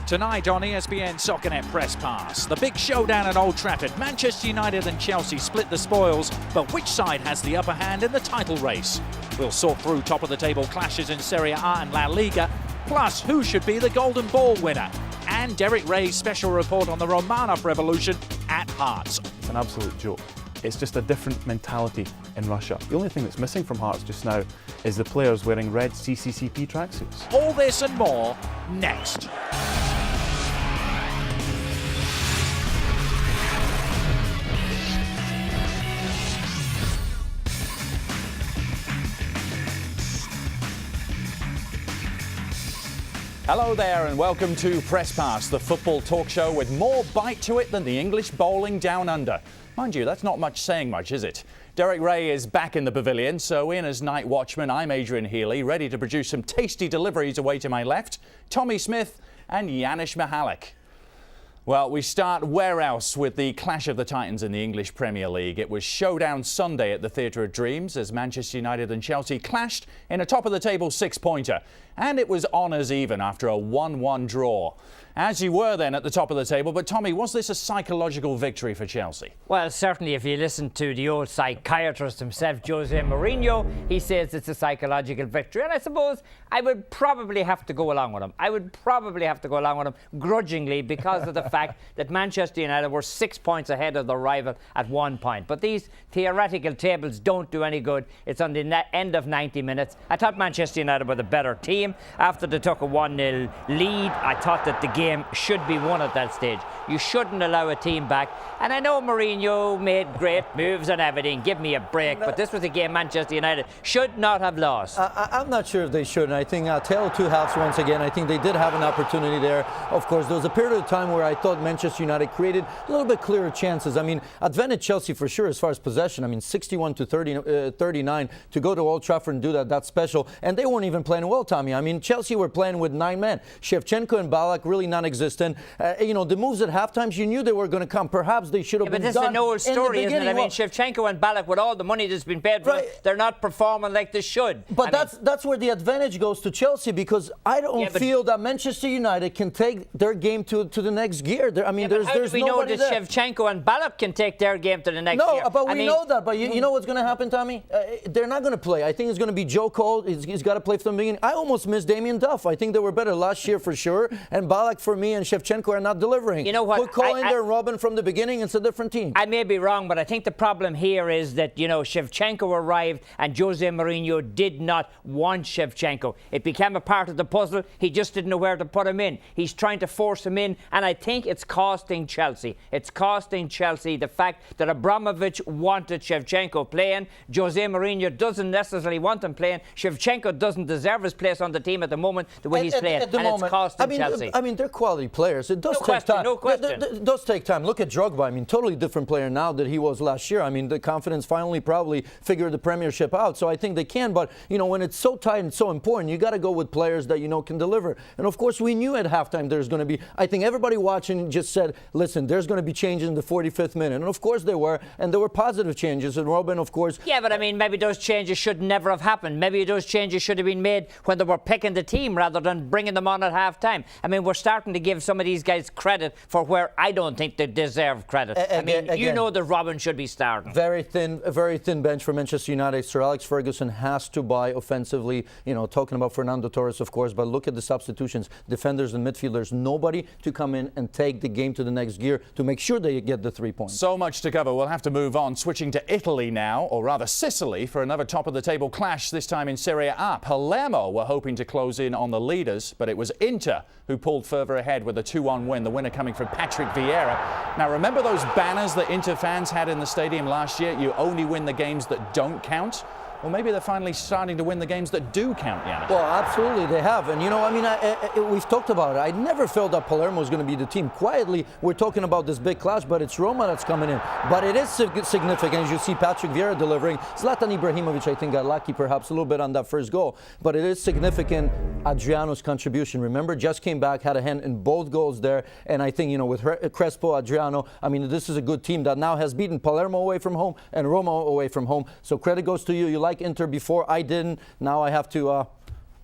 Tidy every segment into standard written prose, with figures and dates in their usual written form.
Tonight on ESPN Soccernet PressPass, the big showdown at Old Trafford. Manchester United and Chelsea split the spoils, but which side has the upper hand in the title race? We'll sort through top-of-the-table clashes in Serie A and La Liga, plus who should be the Golden Ball winner, and Derek Ray's special report on the Romanov revolution at Hearts. It's an absolute joke. It's just a different mentality in Russia. The only thing that's missing from Hearts just now is the players wearing red CCCP tracksuits. All this and more next. Hello there and welcome to PressPass, the football talk show with more bite to it than the English bowling down under. Mind you, that's not much saying much, is it? Derek Ray is back in the pavilion, so in as night watchman, I'm Adrian Healy, ready to produce some tasty deliveries away to my left, Tommy Smith and Janusz Michalek. Well, we start where else with the clash of the Titans in the English Premier League. It was showdown Sunday at the Theatre of Dreams as Manchester United and Chelsea clashed in a top-of-the-table six-pointer. And it was honours even after a 1-1 draw. As you were then at the top of the table, but Tommy, was this a psychological victory for Chelsea? Well, certainly if you listen to the old psychiatrist himself, Jose Mourinho, he says it's a psychological victory. And I suppose I would probably have to go along with him. I would probably have to go along with him grudgingly because of the fact that Manchester United were 6 points ahead of the rival at 1 point. But these theoretical tables don't do any good. It's on the end of 90 minutes. I thought Manchester United were the better team. After they took a 1-0 lead, I thought that the game should be won at that stage. You shouldn't allow a team back. And I know Mourinho made great moves and everything. Give me a break. But this was a game Manchester United should not have lost. I'm not sure if they should. And I think tale of two halves once again. I think they did have an opportunity there. Of course, there was a period of time where I thought Manchester United created a little bit clearer chances. I mean, advantage Chelsea for sure as far as possession. I mean, 61 to 39 to go to Old Trafford and do that, that's special. And they weren't even playing well, Tommy. I mean, Chelsea were playing with 9 men. Shevchenko and Ballack really non-existent. The moves at halftime, you knew they were going to come. Perhaps they should have been done. But this is an old story, isn't it? I mean, Shevchenko and Ballack, with all the money that's been paid for them, they're not performing like they should. But that's where the advantage goes to Chelsea, because I don't feel that Manchester United can take their game to the next gear. There's how do we know that Shevchenko and Ballack can take their game to the next gear? No, but we know that. But you know what's going to happen, Tommy? They're not going to play. I think it's going to be Joe Cole. He's got to play from the beginning. I almost miss Damien Duff. I think they were better last year for sure. And Ballack for me and Shevchenko are not delivering. You know what? Put Cole in there and Robin from the beginning. It's a different team. I may be wrong, but I think the problem here is that, Shevchenko arrived and Jose Mourinho did not want Shevchenko. It became a part of the puzzle. He just didn't know where to put him in. He's trying to force him in, and I think it's costing Chelsea. It's costing Chelsea the fact that Abramovich wanted Shevchenko playing. Jose Mourinho doesn't necessarily want him playing. Shevchenko doesn't deserve his place on the team at the moment, the way he's playing, and it's costing Chelsea. I mean, they're quality players. It does take time. No question. It does take time. Look at Drogba. I mean, totally different player now than he was last year. I mean, the confidence finally probably figured the Premiership out. So I think they can. But, when it's so tight and so important, you got to go with players that can deliver. And, of course, we knew at halftime there's going to be, I think everybody watching just said, listen, there's going to be changes in the 45th minute. And, of course, there were. And there were positive changes. And Robin, of course. Yeah, but, I mean, maybe those changes should never have happened. Maybe those changes should have been made when they were picking the team rather than bringing them on at halftime. I mean, we're starting to give some of these guys credit for where I don't think they deserve credit. That Robin should be starting. Very thin bench for Manchester United. Sir Alex Ferguson has to buy offensively. Talking about Fernando Torres, of course, but look at the substitutions. Defenders and midfielders, nobody to come in and take the game to the next gear to make sure they get the 3 points. So much to cover. We'll have to move on. Switching to Italy now, or rather Sicily, for another top-of-the-table clash, this time in Serie A. Palermo were hoping to close in on the leaders, but it was Inter who pulled further ahead with a 2-1 win, the winner coming from Patrick Vieira. Now, remember those banners that Inter fans had in the stadium last year? You only win the games that don't count? Well, maybe they're finally starting to win the games that do count, Janusz. Well, absolutely, they have. And, we've talked about it. I never felt that Palermo was going to be the team. Quietly, we're talking about this big clash, but it's Roma that's coming in. But it is significant, as you see Patrick Vieira delivering. Zlatan Ibrahimovic, I think, got lucky perhaps a little bit on that first goal. But it is significant, Adriano's contribution. Remember, just came back, had a hand in both goals there. And I think, with Crespo, Adriano, this is a good team that now has beaten Palermo away from home and Roma away from home. So credit goes to you. You like Inter before. I didn't. Now I have to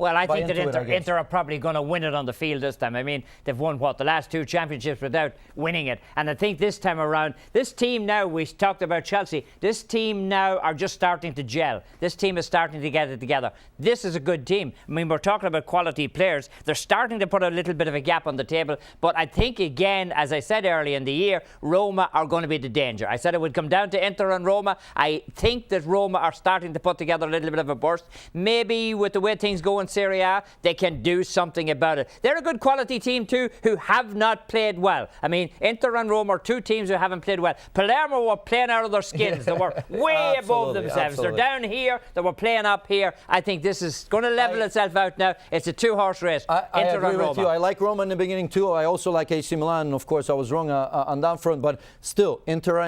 Well, I think that into it, Inter are probably going to win it on the field this time. I mean, they've won, the last 2 championships without winning it. And I think this time around, this team now, we talked about Chelsea, this team now are just starting to gel. This team is starting to get it together. This is a good team. I mean, we're talking about quality players. They're starting to put a little bit of a gap on the table. But I think, again, as I said early in the year, Roma are going to be the danger. I said it would come down to Inter and Roma. I think that Roma are starting to put together a little bit of a burst. Maybe with the way things go in Serie A, they can do something about it. They're a good quality team too, who have not played well. I mean, Inter and Roma are 2 teams who haven't played well. Palermo were playing out of their skins. They were way above themselves. They're down here. They were playing up here. I think this is going to level itself out now. It's a 2-horse race. I agree with you. I like Roma in the beginning too. I also like AC Milan. Of course, I was wrong on that front, but still, Inter,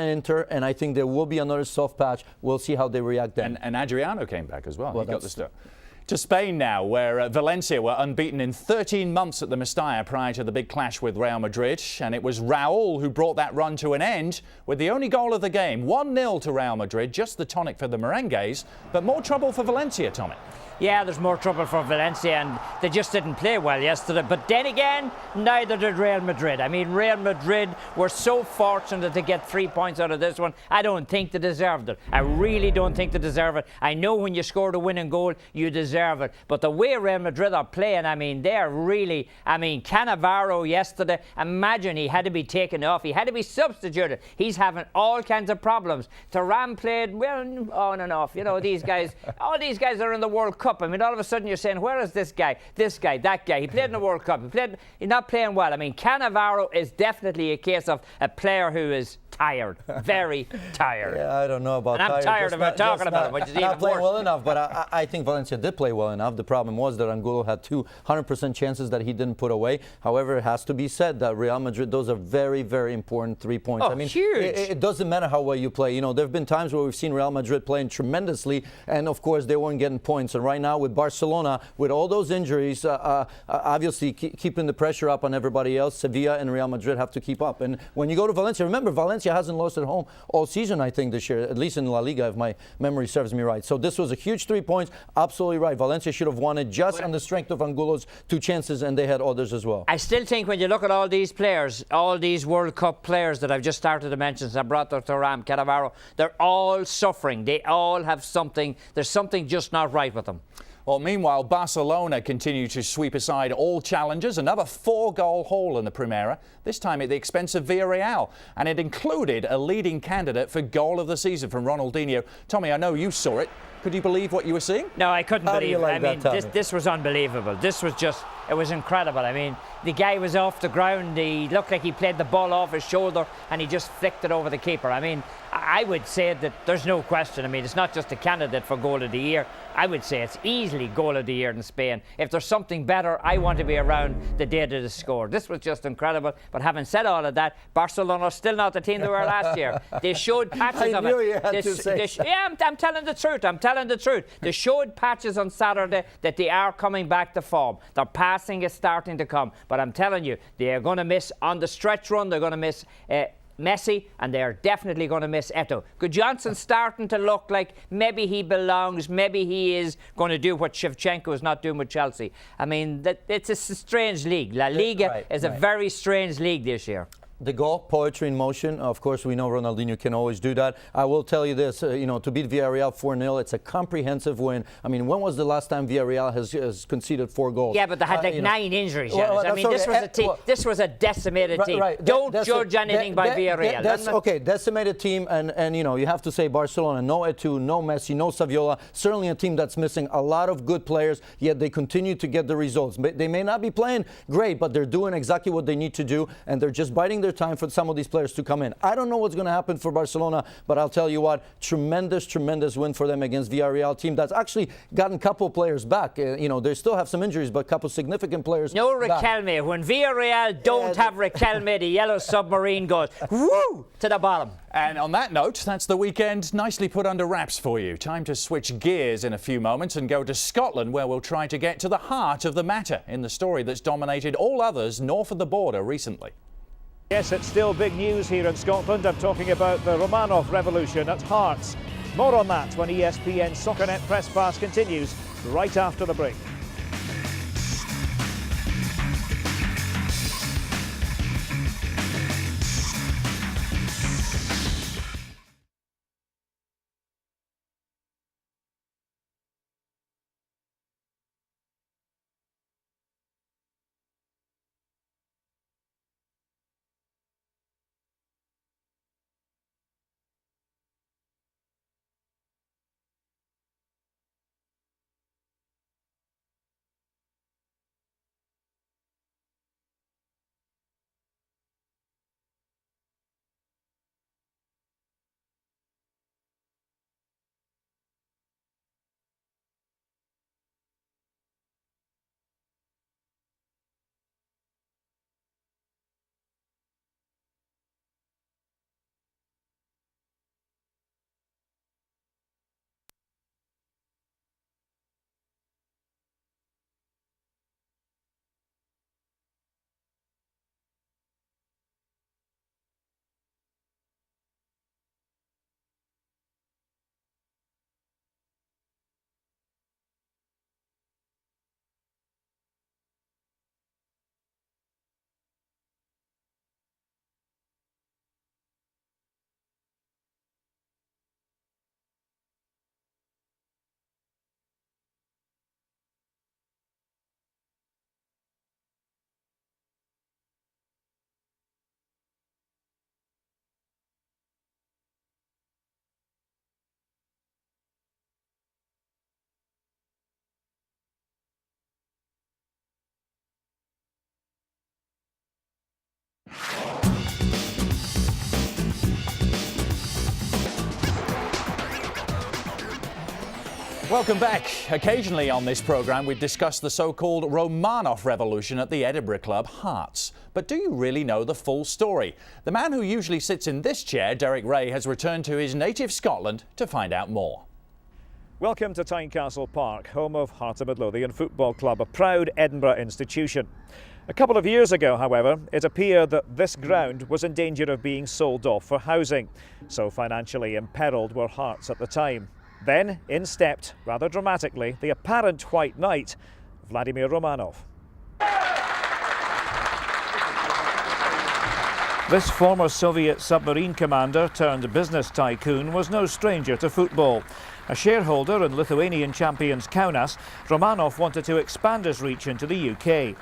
and I think there will be another soft patch. We'll see how they react then. And Adriano came back as well. He got the start. To Spain now, where Valencia were unbeaten in 13 months at the Mestalla prior to the big clash with Real Madrid. And it was Raúl who brought that run to an end with the only goal of the game. 1-0 to Real Madrid, just the tonic for the Merengues, but more trouble for Valencia, Tommy. Yeah, there's more trouble for Valencia, and they just didn't play well yesterday. But then again, neither did Real Madrid. I mean, Real Madrid were so fortunate to get 3 points out of this one. I don't think they deserved it. I really don't think they deserve it. I know when you score the winning goal, you deserve it. But the way Real Madrid are playing, I mean, they're really... I mean, Cannavaro yesterday, imagine he had to be taken off. He had to be substituted. He's having all kinds of problems. Thuram played, well, on and off. You know, these guys, all these guys are in the World Cup. I mean, all of a sudden you're saying, where is this guy, that guy? He played in the World Cup. He's not playing well. I mean, Cannavaro is definitely a case of a player who is tired, very tired. Yeah, I don't know about tired. And I'm tired about talking about it, which is even not playing worse. well enough, but I think Valencia did play well enough. The problem was that Angulo had 200% chances that he didn't put away. However, it has to be said that Real Madrid, those are very, very important 3 points. Oh, I mean, huge. It doesn't matter how well you play. You know, there have been times where we've seen Real Madrid playing tremendously, and of course they weren't getting points. And right now with Barcelona, with all those injuries, obviously keeping the pressure up on everybody else, Sevilla and Real Madrid have to keep up. And when you go to Valencia, remember, Valencia hasn't lost at home all season, I think, this year, at least in La Liga, if my memory serves me right. So this was a huge 3 points. Absolutely right. Valencia should have won it just on the strength of Angulo's 2 chances, and they had others as well. I still think when you look at all these players, all these World Cup players that I've just started to mention, Zabrata, Thuram, Cannavaro, they're all suffering. They all have something. There's something just not right with them. Well, meanwhile, Barcelona continue to sweep aside all challengers. Another 4-goal haul in the Primera, this time at the expense of Villarreal. And it included a leading candidate for goal of the season from Ronaldinho. Tommy, I know you saw it. Could you believe what you were seeing? No, I couldn't believe it. I mean, that, this was unbelievable. This was just, it was incredible. I mean, the guy was off the ground. He looked like he played the ball off his shoulder and he just flicked it over the keeper. I mean, I would say that there's no question. I mean, it's not just a candidate for goal of the year. I would say it's easily goal of the year in Spain. If there's something better, I want to be around the day that it's scored. This was just incredible. But having said all of that, Barcelona are still not the team they were last year. They showed patches of it. You had to say yeah, I'm telling the truth. I'm telling the truth. They showed patches on Saturday that they are coming back to form. Their passing is starting to come. But I'm telling you, they are going to miss on the stretch run. They're going to miss Messi, and they're definitely going to miss Eto'o. Johnson starting to look like maybe he belongs, maybe he is going to do what Shevchenko is not doing with Chelsea. I mean, it's a strange league. La Liga is a very strange league this year. The goal, poetry in motion. Of course, we know Ronaldinho can always do that. I will tell you this, you know, to beat Villarreal 4-0, it's a comprehensive win. I mean, when was the last time Villarreal has conceded 4 goals? Yeah, but they had like 9 injuries. I mean, this was a team. This was a decimated team. Don't judge anything by Villarreal. Okay, decimated team, and you know, you have to say Barcelona, no Eto'o, no Messi, no Saviola. Certainly a team that's missing a lot of good players, yet they continue to get the results. They may not be playing great, but they're doing exactly what they need to do, and they're just biding their time for some of these players to come in. I don't know what's going to happen for Barcelona, but I'll tell you what, tremendous win for them against Villarreal team that's actually gotten a couple players back. You know, they still have some injuries, but a couple significant players. No Riquelme. When Villarreal don't have Riquelme, the yellow submarine goes woo to the bottom. And on that note, that's the weekend nicely put under wraps for you. Time to switch gears in a few moments and go to Scotland, where we'll try to get to the heart of the matter in the story that's dominated all others north of the border recently. Yes, it's still big news here in Scotland. I'm talking about the Romanov revolution at Hearts. More on that when ESPN SoccerNet Press Pass continues right after the break. Welcome back. Occasionally on this programme we discuss the so-called Romanov revolution at the Edinburgh club Hearts. But do you really know the full story? The man who usually sits in this chair, Derek Ray, has returned to his native Scotland to find out more. Welcome to Tynecastle Park, home of Hearts of Midlothian Football Club, a proud Edinburgh institution. A couple of years ago, however, it appeared that this ground was in danger of being sold off for housing. So financially imperilled were Hearts at the time. Then, in stepped, rather dramatically, the apparent White Knight, Vladimir Romanov. This former Soviet submarine commander turned business tycoon was no stranger to football. A shareholder in Lithuanian champions Kaunas, Romanov wanted to expand his reach into the UK.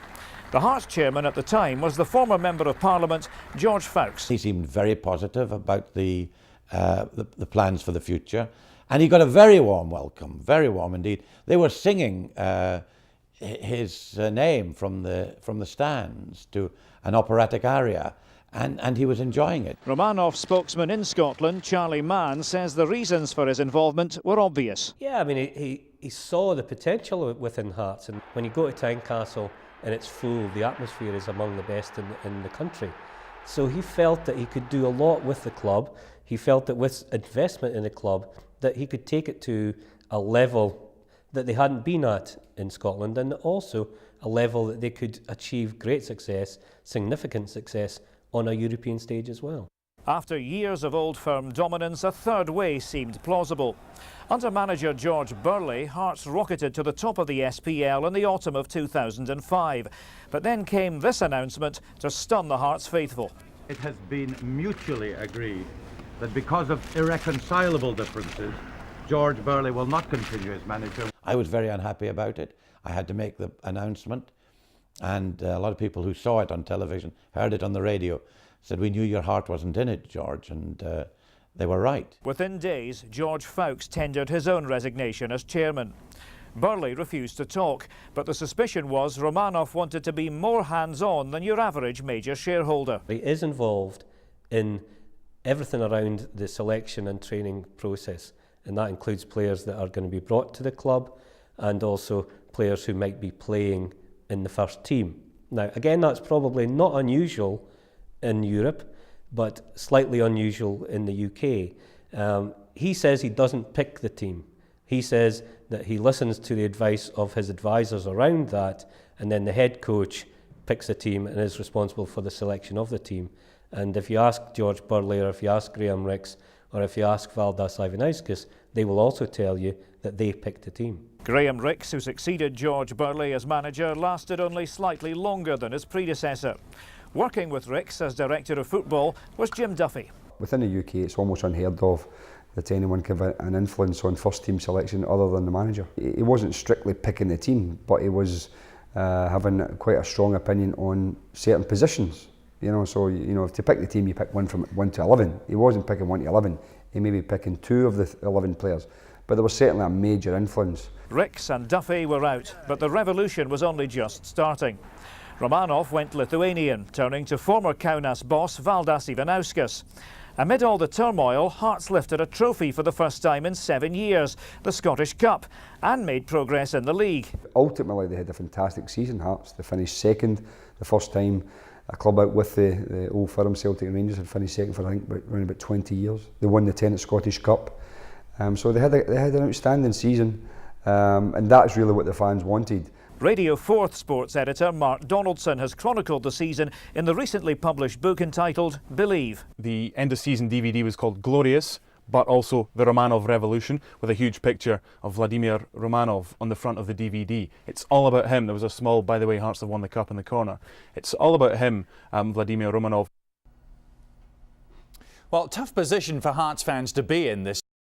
The Hearts chairman at the time was the former Member of Parliament, George Fawkes. He seemed very positive about the plans for the future, and he got a very warm welcome, very warm indeed. They were singing his name from the stands to an operatic aria, and he was enjoying it. Romanov spokesman in Scotland, Charlie Mann, says the reasons for his involvement were obvious. Yeah, I mean, he saw the potential within Hearts, and when you go to Tynecastle and it's full, the atmosphere is among the best in the country. So he felt that he could do a lot with the club. He felt that with investment in the club, that he could take it to a level that they hadn't been at in Scotland, and also a level that they could achieve great success, significant success, on a European stage as well. After years of Old Firm dominance, a third way seemed plausible. Under manager George Burley, Hearts rocketed to the top of the SPL in the autumn of 2005. But then came this announcement to stun the Hearts faithful. It has been mutually agreed that because of irreconcilable differences, George Burley will not continue as manager. I was very unhappy about it. I had to make the announcement, and a lot of people who saw it on television, heard it on the radio, said, "We knew your heart wasn't in it, George," and they were right. Within days, George Fawkes tendered his own resignation as chairman. Burley refused to talk, but the suspicion was Romanov wanted to be more hands-on than your average major shareholder. He is involved in everything around the selection and training process, and that includes players that are going to be brought to the club and also players who might be playing in the first team. Now, again, that's probably not unusual in Europe, but slightly unusual in the UK. He says he doesn't pick the team. He says that he listens to the advice of his advisors around that, and then the head coach picks a team and is responsible for the selection of the team. And if you ask George Burley, or if you ask Graham Rix, or if you ask Valdas Ivanauskas, they will also tell you that they picked a team. Graham Rix, who succeeded George Burley as manager, lasted only slightly longer than his predecessor. Working with Rix as director of football was Jim Duffy. Within the UK, it's almost unheard of that anyone can have an influence on first team selection other than the manager. He wasn't strictly picking the team, but he was having quite a strong opinion on certain positions. So if to pick the team, you pick one from 1 to 11. He wasn't picking 1 to 11. He may be picking 2 of the 11 players, but there was certainly a major influence. Rix and Duffy were out, but the revolution was only just starting. Romanov went Lithuanian, turning to former Kaunas boss Valdas Ivanauskas. Amid all the turmoil, Hearts lifted a trophy for the first time in 7 years, the Scottish Cup, and made progress in the league. Ultimately, they had a fantastic season, Hearts. They finished second, the first time a club out with the Old Firm, Celtic and Rangers had finished second for I think around about 20 years. They won the 10th Scottish Cup, so they had an outstanding season, and that's really what the fans wanted. Radio 4th sports editor Mark Donaldson has chronicled the season in the recently published book entitled Believe. The end of season DVD was called Glorious, but also the Romanov Revolution, with a huge picture of Vladimir Romanov on the front of the DVD. It's all about him. There was a small, by the way, Hearts have won the cup in the corner. It's all about him, Vladimir Romanov. Well, tough position for Hearts fans to be in this